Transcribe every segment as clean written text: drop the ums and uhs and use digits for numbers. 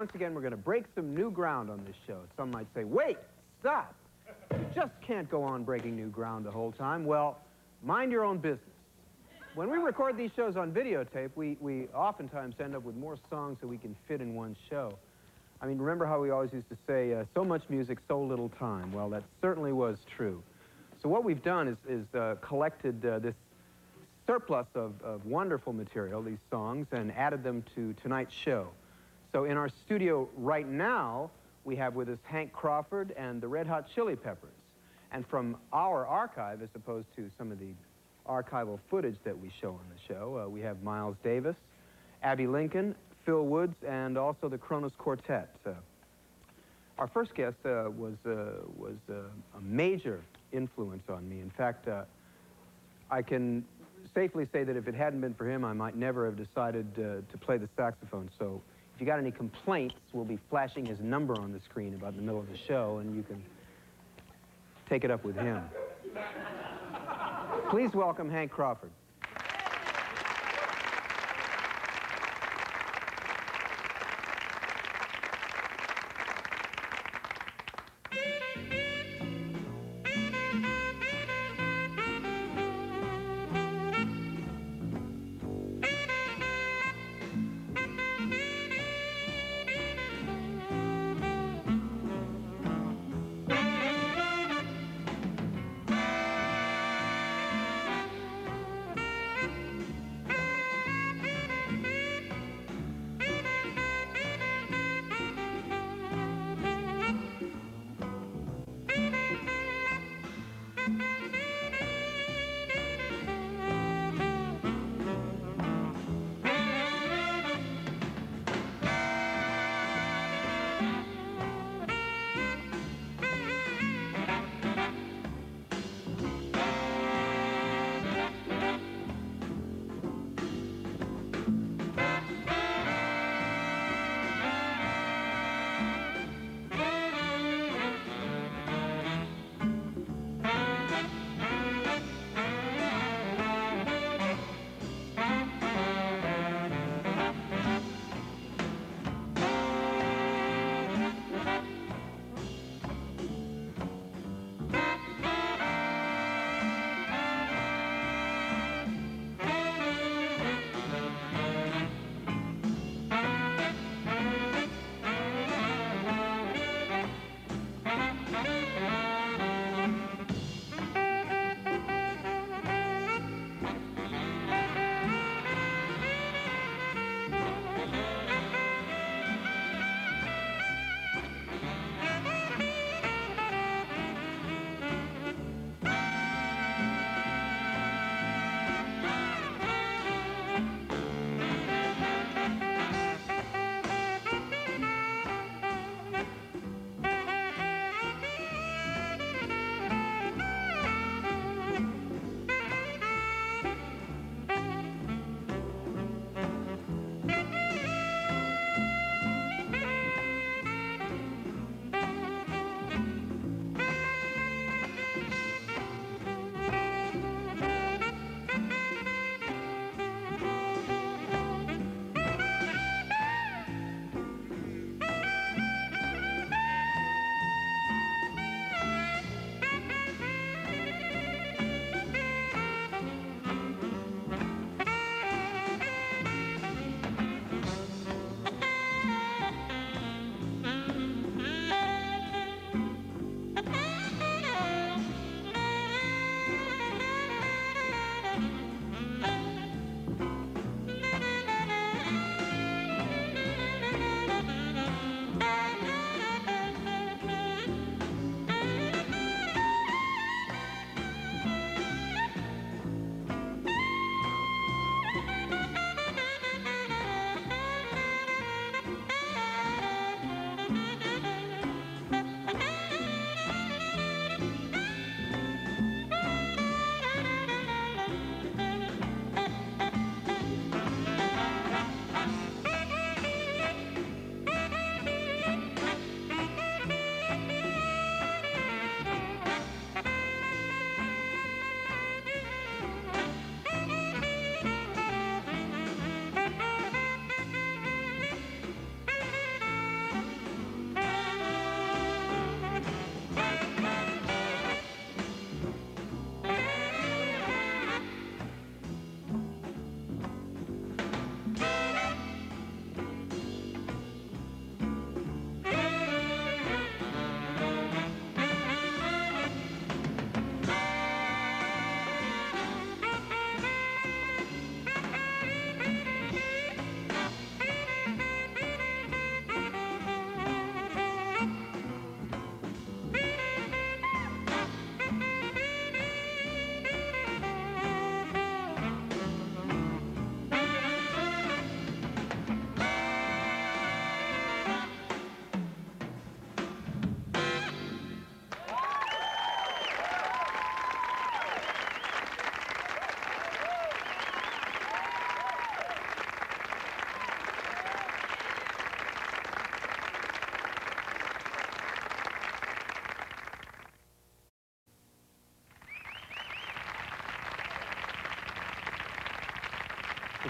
Once again, we're going to break some new ground on this show. Some might say, wait, stop. You just can't go on breaking new ground the whole time. Well, mind your own business. When we record these shows on videotape, we oftentimes end up with more songs than we can fit in one show. I mean, remember how we always used to say, so much music, so little time? Well, that certainly was true. So what we've done is collected this surplus of wonderful material, these songs, and added them to tonight's show. So in our studio right now, we have with us Hank Crawford and the Red Hot Chili Peppers. And from our archive, as opposed to some of the archival footage that we show on the show, we have Miles Davis, Abbey Lincoln, Phil Woods, and also the Kronos Quartet. Our first guest was a major influence on me. In fact, I can safely say that if it hadn't been for him, I might never have decided to play the saxophone. So if you got any complaints, we'll be flashing his number on the screen about in the middle of the show, and you can take it up with him. Please welcome Hank Crawford.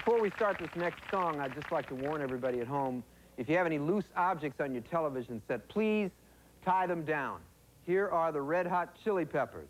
Before we start this next song, I'd just like to warn everybody at home, if you have any loose objects on your television set, please tie them down. Here are the Red Hot Chili Peppers.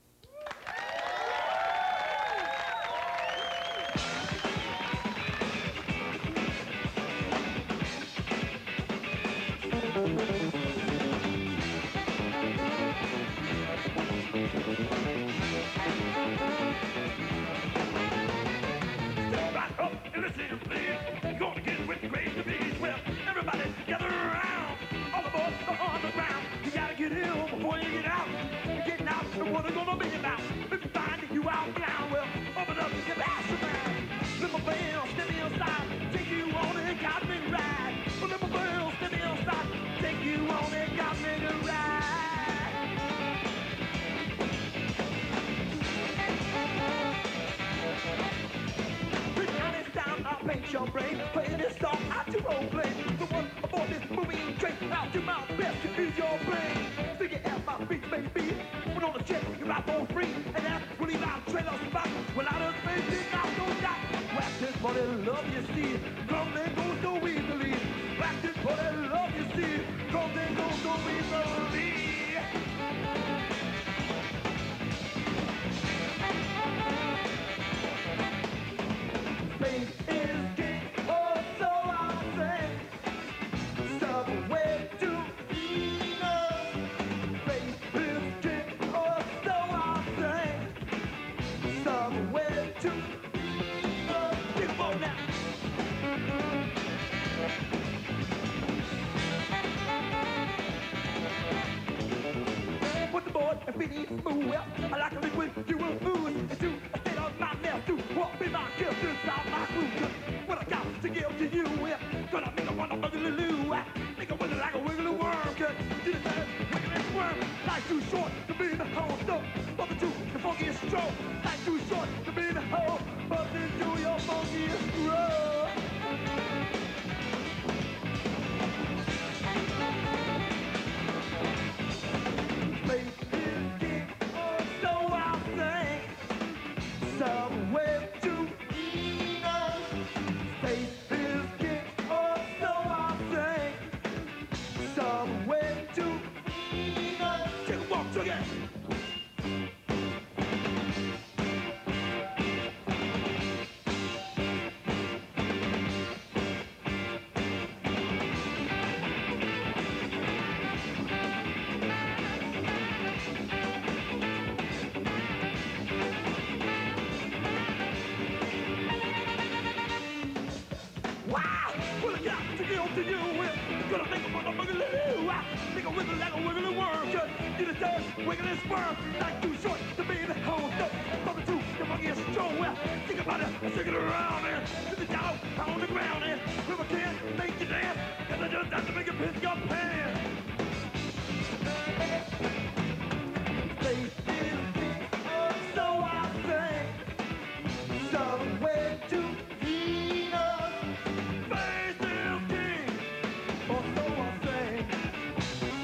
Your brain, playing this song out to role play. The one aboard this moving train, I'll do my best to ease your brain. Figure out my beats, baby. When on the jet, you're out for free. And that's when leave our trailer spot. Without us, baby, I don't die. Wax this for the love you see. Come and go so easily. Wax this for the love you see. Come and go so easily. Space is king, oh, so I say. Subway to Venus. Space is king, oh, so I say. Subway to Venus. Keep on now. Put the board and feet smooth. Well, I like to liquid, you will lose. Into a state of my mouth to walk be my gift inside my groove. What I got to give to you, gonna make a wanna ugly loo. Make a wiggle like a wiggly worm. Do the thing, wiggle and squirm. Life's too short to be in the hole. So, but the two, the funkiest stroke. Life's too short to be in the hole. But then do your funkiest stroke. Space is king, oh, so I think. Subway to Venus. Space is king, oh, so I think. Subway to Venus. Take a walk together. Wow! Well, I got to give to you. Gonna make a motherfucker loo. Make a wiggle like a wiggly worm. Just get a touch, wiggle and squirm. Like too short to be in the hole. So, from the two, the funkiest stroke. Think about it, shake it around and to the dog on the ground and if I can't make you dance, cause I just have to make it piss your pants. Space is king, oh, so I think. Subway to Venus. Space is king, oh, so I think.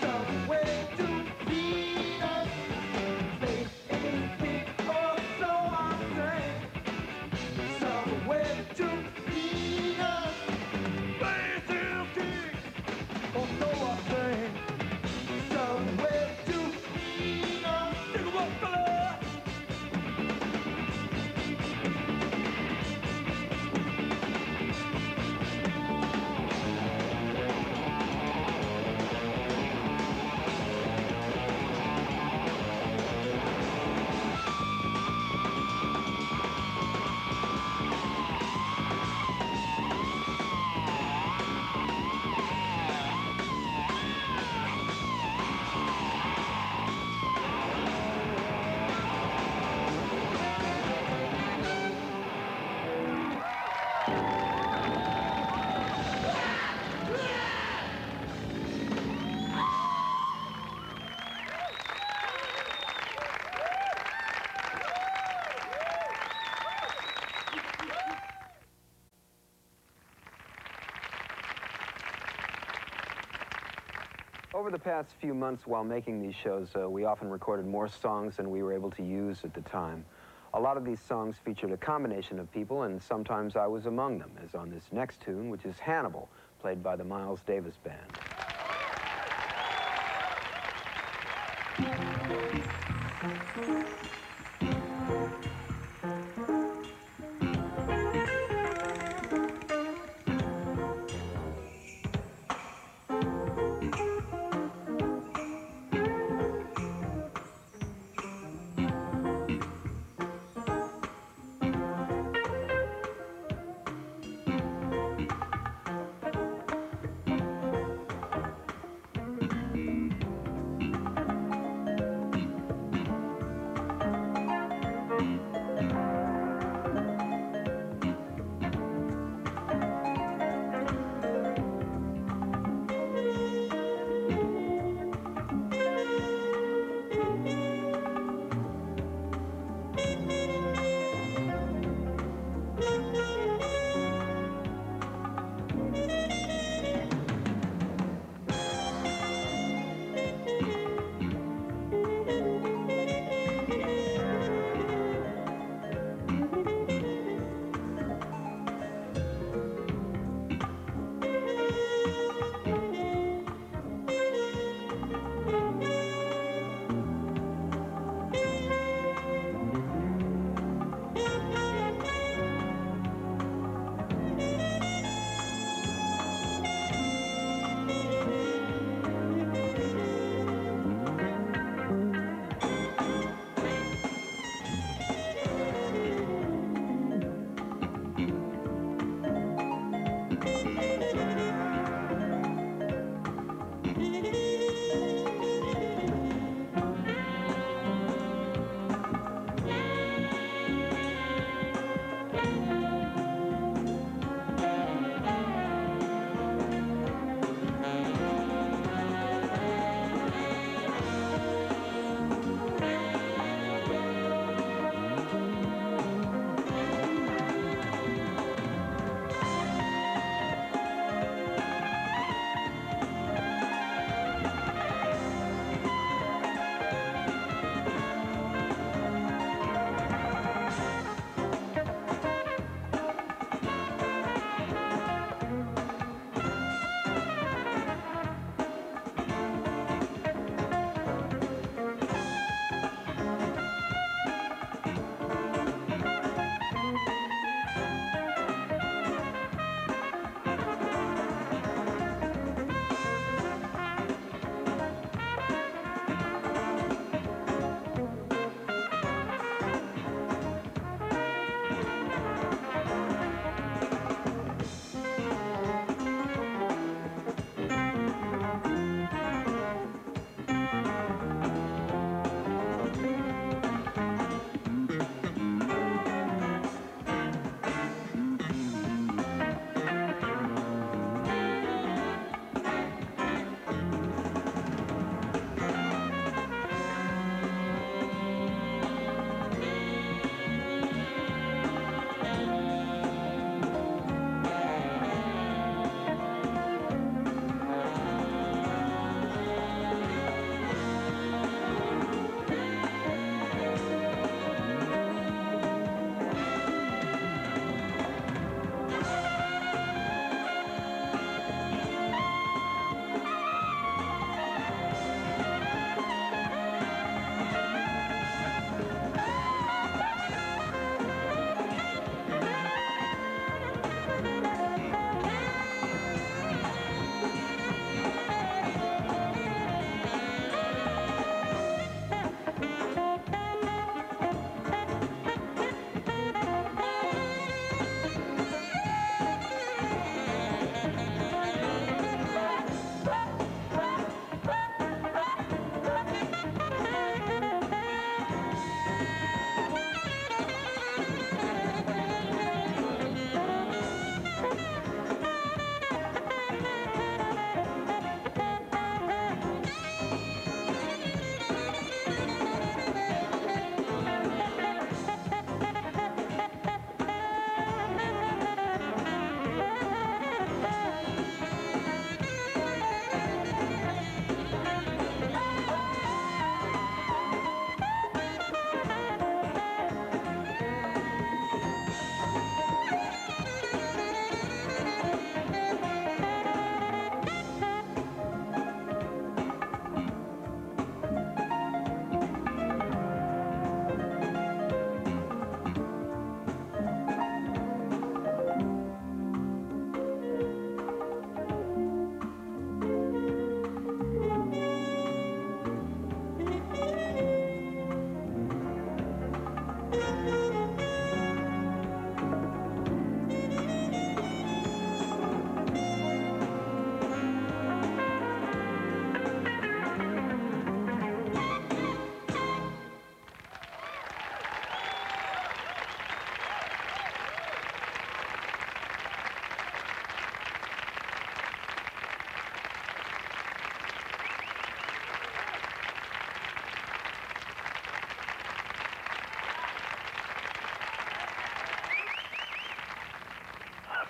Subway to Venus. Space is king, oh, so I think. Subway to Venus. Space is king, oh, so I think. Subway to Venus. Take a walk, fella. Over the past few months while making these shows, we often recorded more songs than we were able to use at the time. A lot of these songs featured a combination of people, and sometimes I was among them, as on this next tune, which is Hannibal, played by the Miles Davis Band.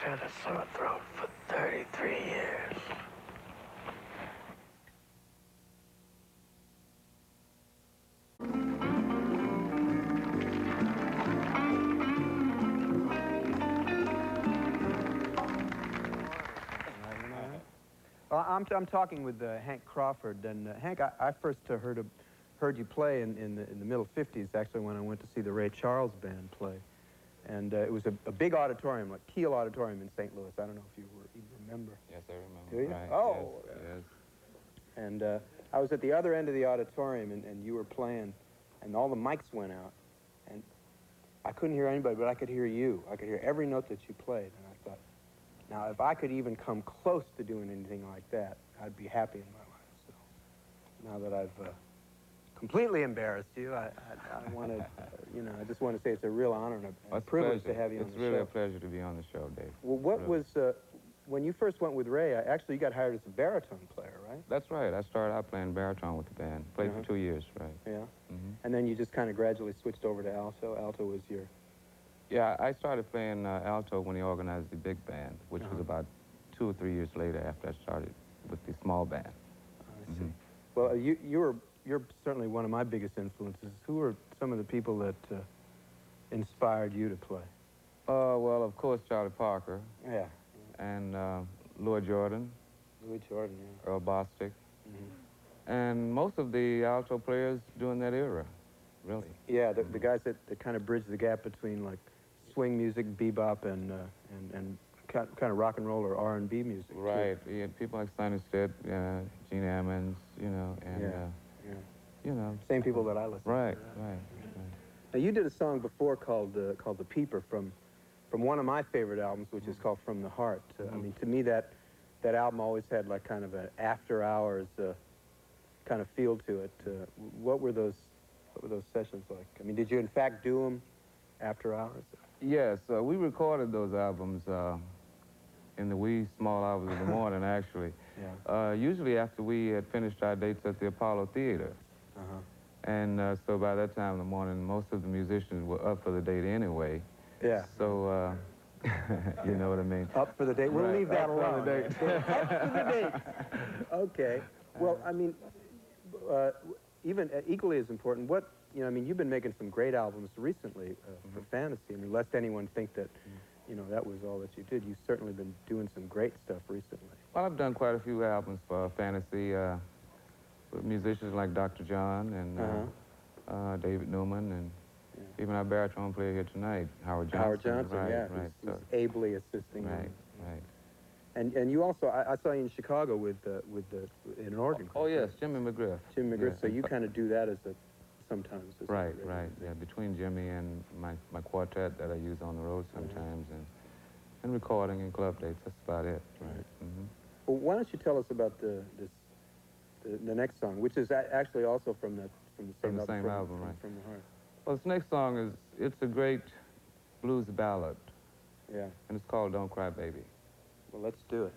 had a sore throat for 33 years. Well, I'm talking with Hank Crawford, and Hank, I first heard you play in the middle '50s, actually, when I went to see the Ray Charles Band play, and it was a big auditorium, like Kiel Auditorium in St. Louis. I don't know if you remember. Yes, I remember. Do you? Right. Oh. Yes. And I was at the other end of the auditorium, and you were playing, and all the mics went out, and I couldn't hear anybody, but I could hear you. I could hear every note that you played, and I thought, now, if I could even come close to doing anything like that, I'd be happy in my life. So now that I've completely embarrassed you, I want to, I just want to say it's a real honor and a privilege to have you on the show. It's really a pleasure to be on the show, Dave. Well, what was, when you first went with Ray, actually you got hired as a baritone player, right? That's right. I started out playing baritone with the band. Played for 2 years, right. Yeah? Mm-hmm. And then you just kind of gradually switched over to alto. Alto was your... Yeah, I started playing alto when he organized the big band, which was about 2 or 3 years later after I started with the small band. I see. Well, you're certainly one of my biggest influences. Who are some of the people that inspired you to play? Well, of course, Charlie Parker. Yeah. And Lloyd Jordan. Lloyd Jordan, yeah. Earl Bostic. And most of the alto players during that era, really. Yeah, the guys that kind of bridge the gap between, like, swing music, bebop, and kind of rock and roll or R&B music. Right. Yeah, people like Sonny Stitt, Gene Ammons, and same people that I listen to. Right. Now, you did a song before called The Peeper from one of my favorite albums, which is called From the Heart. I mean, to me, that album always had, like, kind of an after-hours kind of feel to it. What were those sessions like? I mean, did you, in fact, do them after hours? Yes, we recorded those albums in the wee small hours of the morning, actually. Yeah. Usually after we had finished our dates at the Apollo Theater. And so by that time in the morning, most of the musicians were up for the date anyway. Yeah. So, you know what I mean? Up for the date. We'll leave that alone. Up for the date. Up for the date. Okay. Well, I mean, even equally as important, I mean, you've been making some great albums recently for fantasy. I mean, lest anyone think that, that was all that you did. You've certainly been doing some great stuff recently. Well, I've done quite a few albums for fantasy with musicians like Dr. John and David Newman, and even our baritone player here tonight, Howard Johnson. Howard Johnson, right, yeah, right. who's ably assisting. Right. And you also, I saw you in Chicago in an organ. Oh yes, Jimmy McGriff. Jimmy McGriff. Yes. So you kind of do that sometimes. Right. Yeah, between Jimmy and my quartet that I use on the road sometimes, and recording and club dates. That's about it. Right. Well, why don't you tell us about the next song, which is actually also from the same album, right? From the Heart. Well, this next song it's a great blues ballad. Yeah. And it's called "Don't Cry, Baby." Well, let's do it.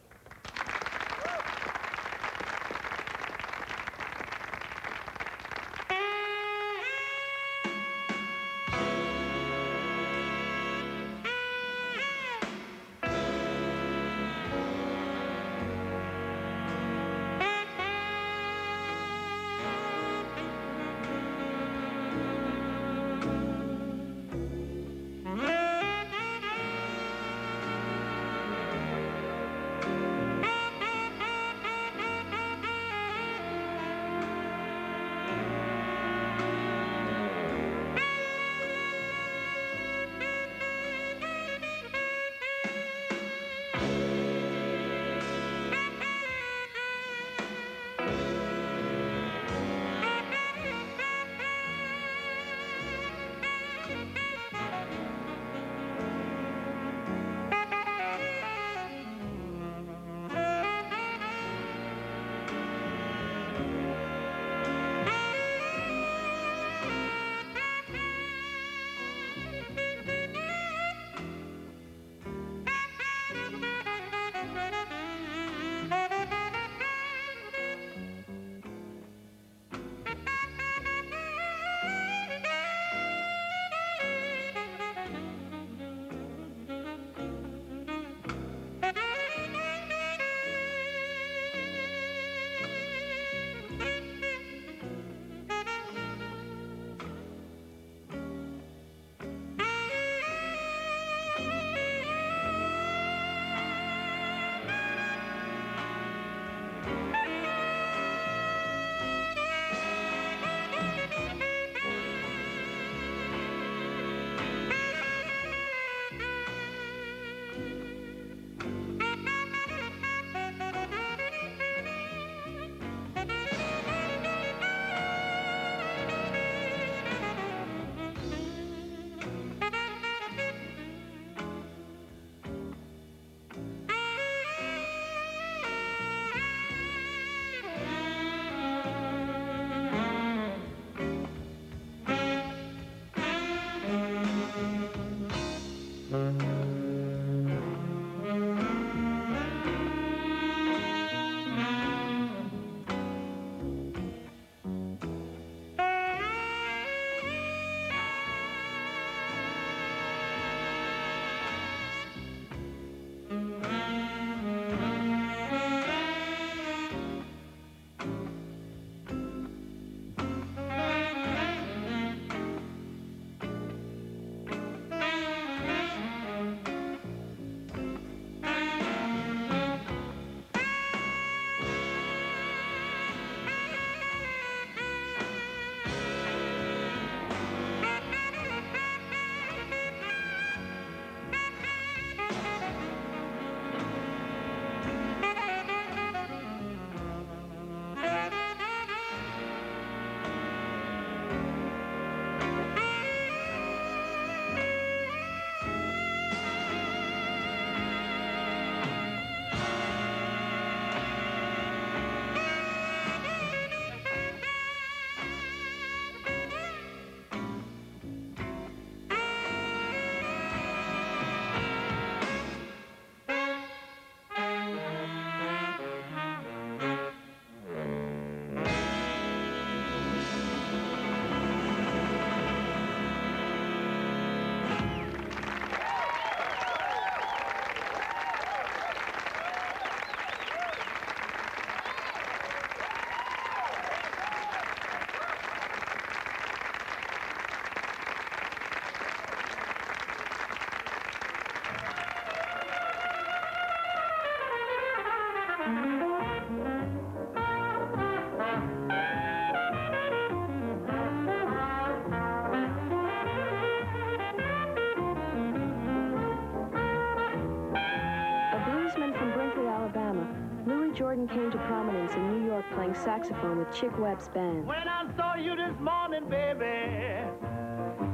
came to prominence in New York playing saxophone with Chick Webb's band. When I saw you this morning, baby,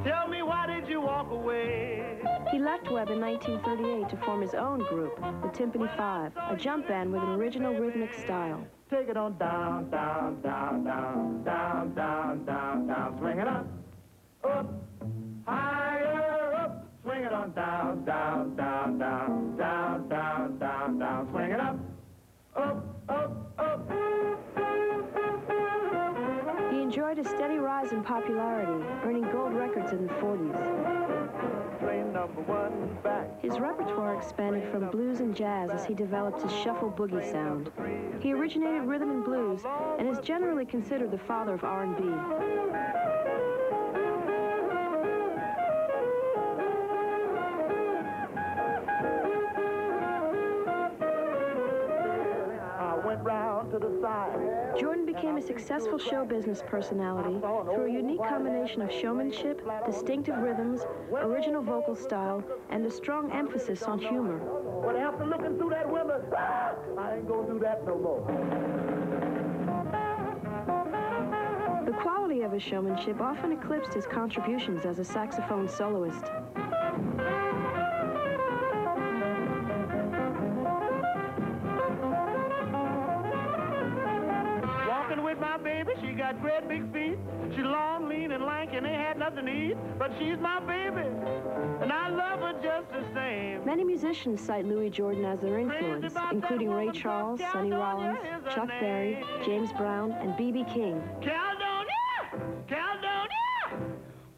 tell me why did you walk away? He left Webb in 1938 to form his own group, the Timpani Five, a jump band with an original rhythmic style. Take it on down, down, down, down, down, down, down, down. Swing it up, higher up. Swing it on down, down, down, down, down, down, down, down. Swing it up, up. He enjoyed a steady rise in popularity, earning gold records in the 40s. Train number one back. His repertoire expanded from blues and jazz as he developed his shuffle boogie sound. He originated rhythm and blues and is generally considered the father of R&B. Round to the side. Jordan became a successful show business personality through a unique combination of showmanship, distinctive rhythms, original vocal style, and a strong emphasis on humor. But after looking through that window, I ain't gonna do that no more. The quality of his showmanship often eclipsed his contributions as a saxophone soloist. With my baby, she got great big feet. She's long, lean, and lank, and ain't had nothing to eat. But she's my baby, and I love her just the same. Many musicians cite Louis Jordan as their influence, including Ray Charles, Sonny Rollins, Chuck Berry, James Brown, and B.B. King. Caledonia,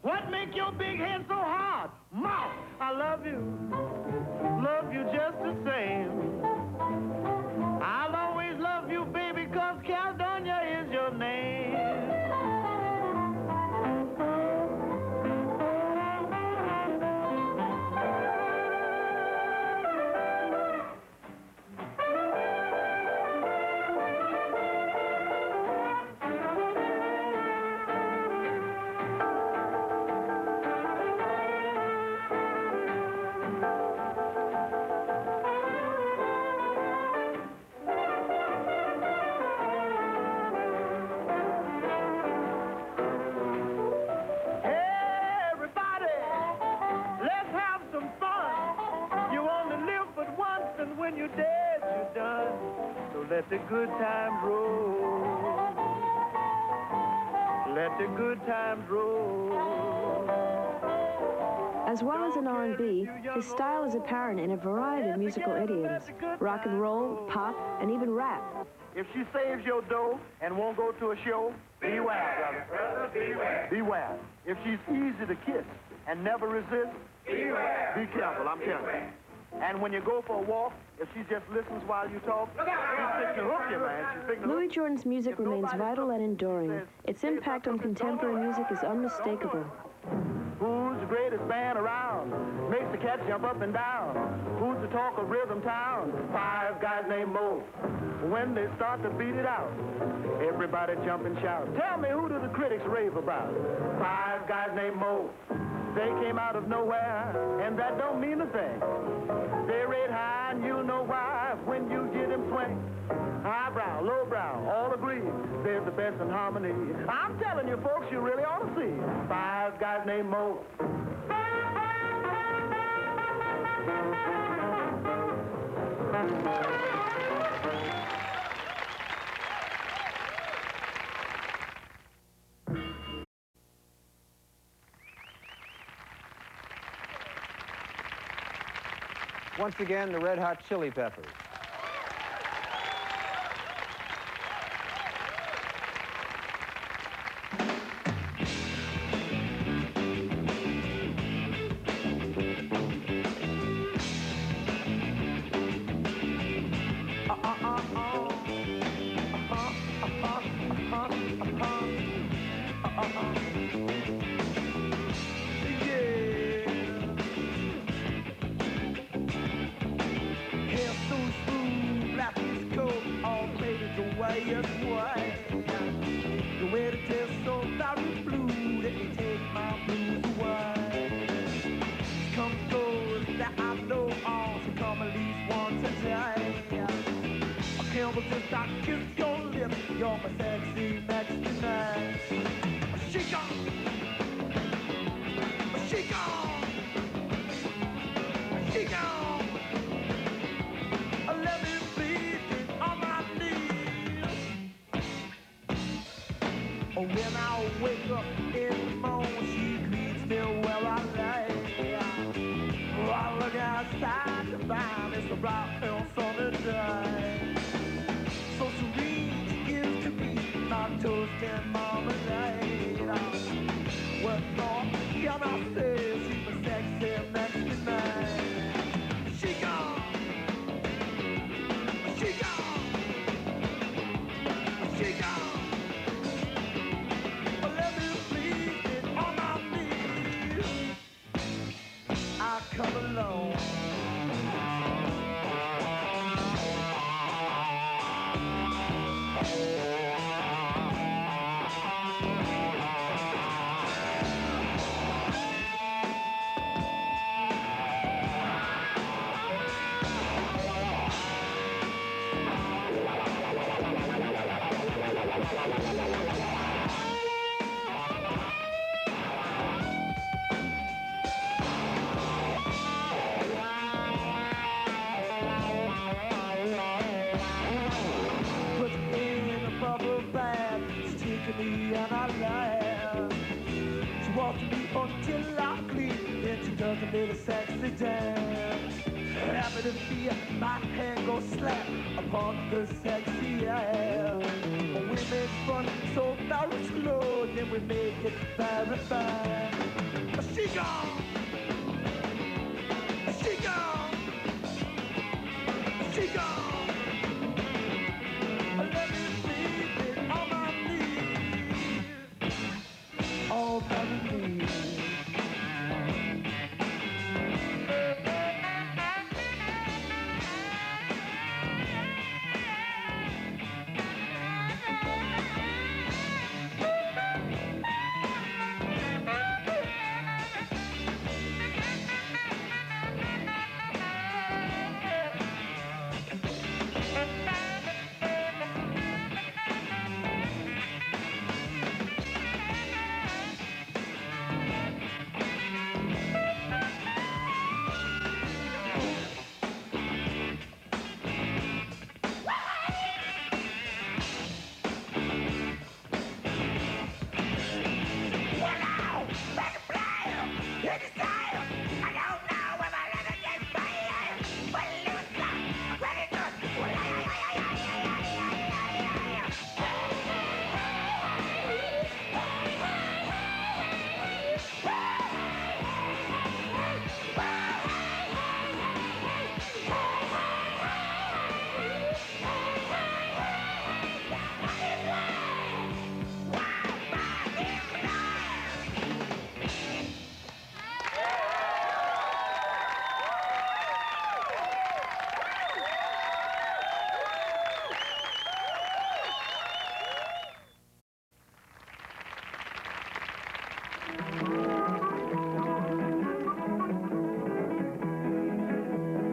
what make your big head so hard? Mouth, I love you just the same. I'll always love you, baby, 'cause Caledonia is your name. When you're dead, you're done. So let the good times roll. Let the good times roll. As well as in R&B, his style is apparent in a variety of musical idioms: rock and roll, pop, and even rap. If she saves your dough and won't go to a show, beware, brother. Beware. If she's easy to kiss and never resist, beware. Be careful, I'm telling you. And when you go for a walk, if she just listens while you talk, she's fixing to hook you, man. She's fixing to hook you. Louis Jordan's music remains vital and enduring. Its impact on contemporary music is unmistakable. Who's the greatest band around? Makes the cats jump up and down. Who's the talk of rhythm town? 5 guys named Mo. When they start to beat it out, everybody jump and shout. Tell me, who do the critics rave about? 5 guys named Mo. They came out of nowhere, and that don't mean a thing. They rate high, and you know why when you get them swing. Highbrow, lowbrow, all agree they're the best in harmony. I'm telling you, folks, you really ought to see 5 guys named Mo. Once again, the Red Hot Chili Peppers. you're my sexy Mexican man. She gone. She gone. She gone. Let me bleed on my knees. When I wake up in the morning, she greets me where I lay. I look outside to find it's a bright and sunny day. So serene she is to me, my toast and marmalade. What more can I say? She's a sexy Mexican man. She gone. She gone. She gone. Let me please it on my knees. I come alone. Me and I laugh. She walks me until I clean, then she does a little sexy dance. Happy to feel my hand go slap upon the sexy ass. We make fun so very slow, then we make it very fast. She gone. She gone. She gone. Let me see it on my knees. All very neat.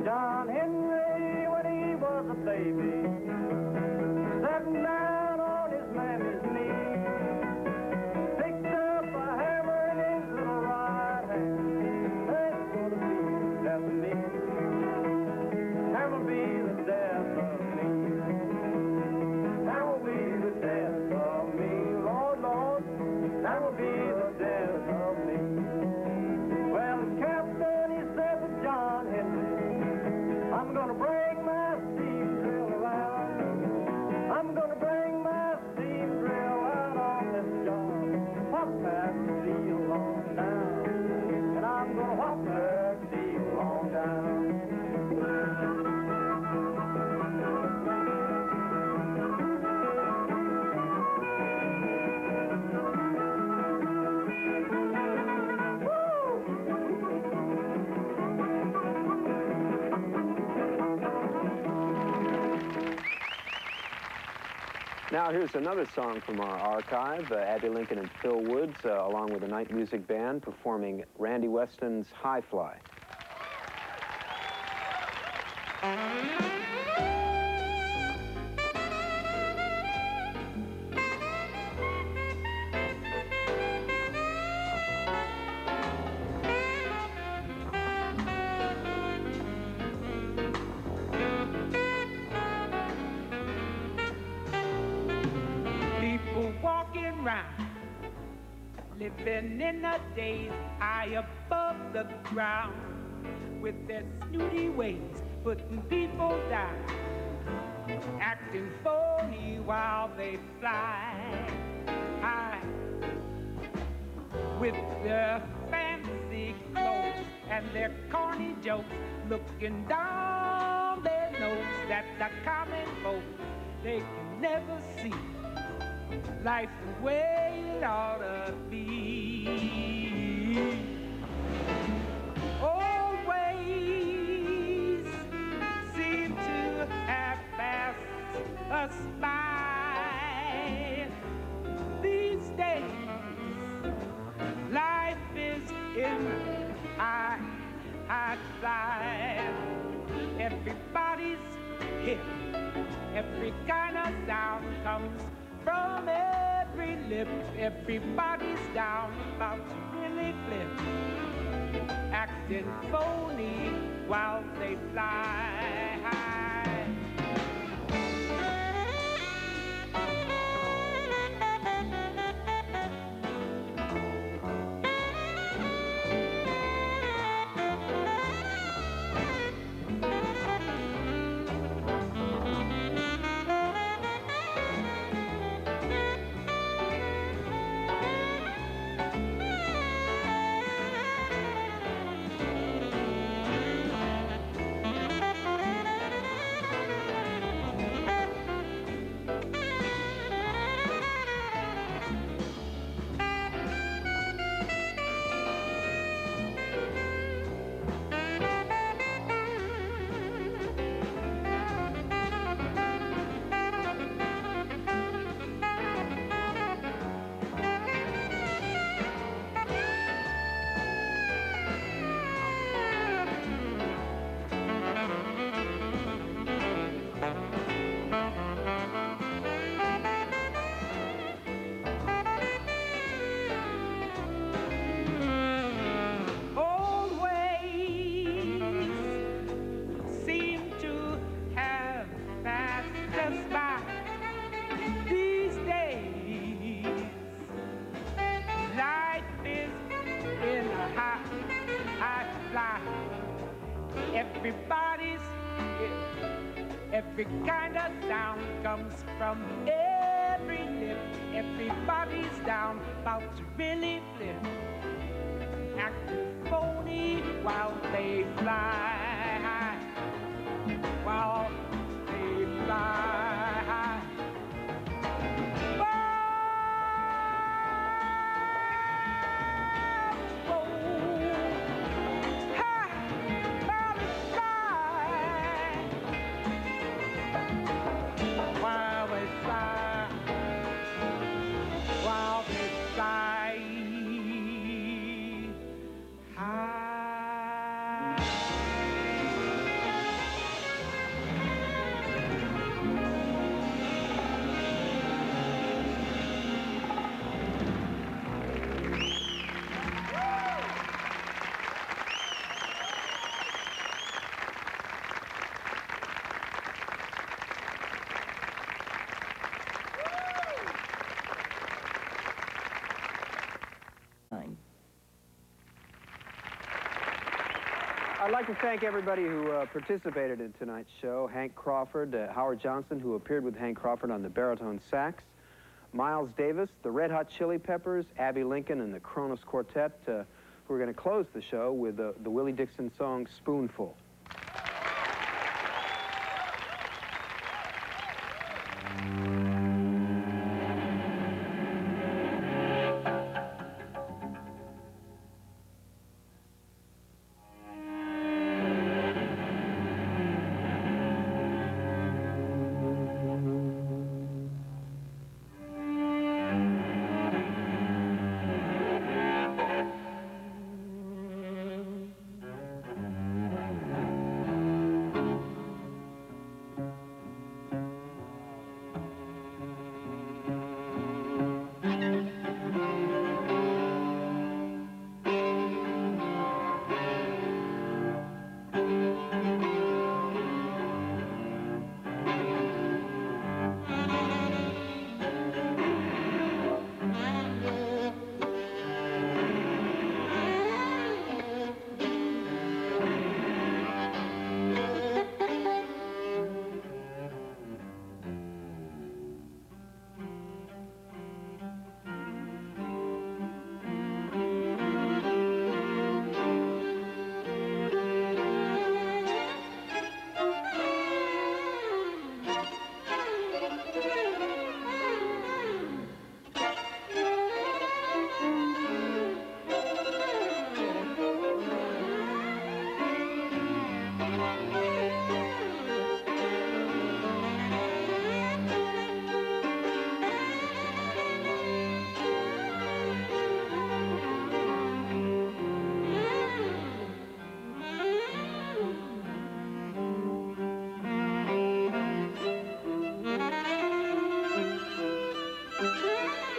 John Henry, when he was a baby, sitting down on his mammy's knee, picked up a hammer in his little right hand. That's gonna be the death of me. That will be the death of me. That will be the death of me, Lord, Lord. That will be the death of me. Well, the captain, he said to John Henry, I'm gonna bring my steam drill around. I'm gonna bring my steam drill out on this job. Hop that steel on down. And I'm gonna hop that steel on down. Now here's another song from our archive, Abbey Lincoln and Phil Woods, along with a night music band, performing Randy Weston's High Fly. living in the days high above the ground, with their snooty ways, putting people down, acting phony while they fly high, with their fancy clothes and their corny jokes, looking down their nose at the common folk. They can never see life the way it ought to be. Always seem to have passed us by. These days, life is in high fly. Everybody's hip, every kind of sound comes from every lip. Everybody's down, about to really flip, acting phony while they fly high. Every kind of sound comes from every lip. Everybody's down, about to really flip, acting phony while they fly high, while they fly high. I'd like to thank everybody who participated in tonight's show. Hank Crawford, Howard Johnson, who appeared with Hank Crawford on the baritone sax, Miles Davis, the Red Hot Chili Peppers, Abbey Lincoln, and the Kronos Quartet. We're going to close the show with the Willie Dixon song, Spoonful.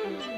Thank you.